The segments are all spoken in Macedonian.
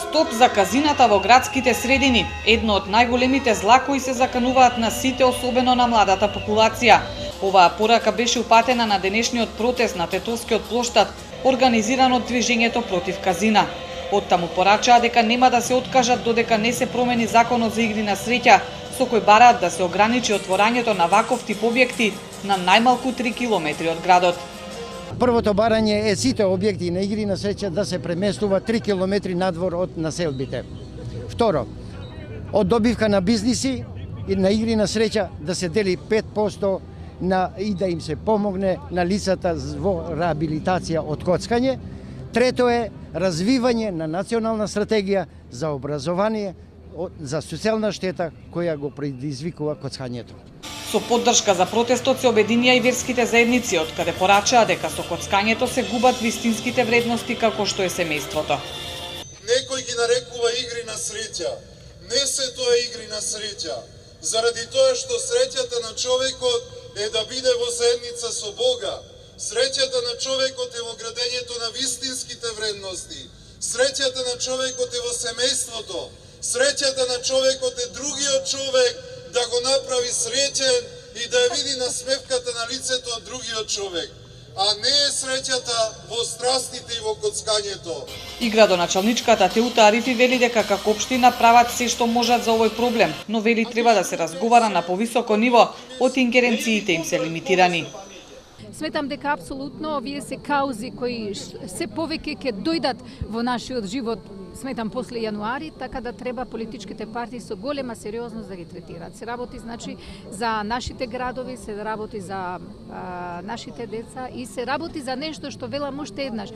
Стоп за казината во градските средини, едно од најголемите зла кои се закануваат на сите, особено на младата популација. Оваа порака беше упатена на денешниот протест на Тетовскиот плоштад, организиран од движењето против казина. Оттаму порачаа дека нема да се откажат додека не се промени законот за игри на среќа, со кој бараат да се ограничи отворањето на ваков тип објекти на најмалку 3 километри од градот. Првото барање е сите објекти на игри на среќа да се преместува 3 километри надвор од населбите. Второ, од добивка на бизниси и на игри на среќа да се дели 5% и да им се помогне на лицата во реабилитација од коцкање. Трето е развивање на национална стратегија за образование за социјална штета која го предизвикува коцкањето. Со поддршка за протестот се обединија и верските заедници, од каде порачаа дека со коцкањето се губат вистинските вредности како што е семејството. Некој ги нарекува игри на среќа. Не се тоа игри на среќа, заради тоа што среќата на човекот е да биде во заедница со Бога. Среќата на човекот е во градењето на вистинските вредности. Среќата на човекот е во семејството. Среќата на човекот е другиот човек да го направи среќен и да ја види насмевката на лицето од другиот човек, а не е среќата во страстите и во коцкањето. И градоначалничката Теута Арифи вели дека како општина прават се што можат за овој проблем, но вели треба да се разговара на повисоко ниво, од ингеренциите им се лимитирани. Сметам дека апсолутно овие се каузи кои се повеќе ќе дојдат во нашиот живот, сметам после јануари, така да треба политичките партии со голема сериозност да ги третираат. Се работи значи за нашите градови, се работи за нашите деца и се работи за нешто што велам уште еднаш.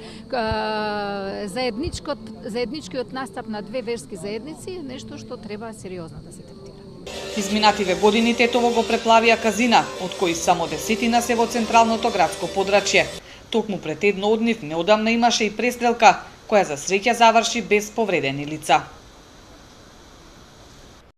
Заедничкиот настап на две верски заедници е нешто што треба сериозно да се третира. Изминативе години Тетово го преплавија казина, од кои само 10 се во централното градско подрачје. Токму пред едно од нив неодамна имаше и престрелка, која за среќа заврши без повредени лица.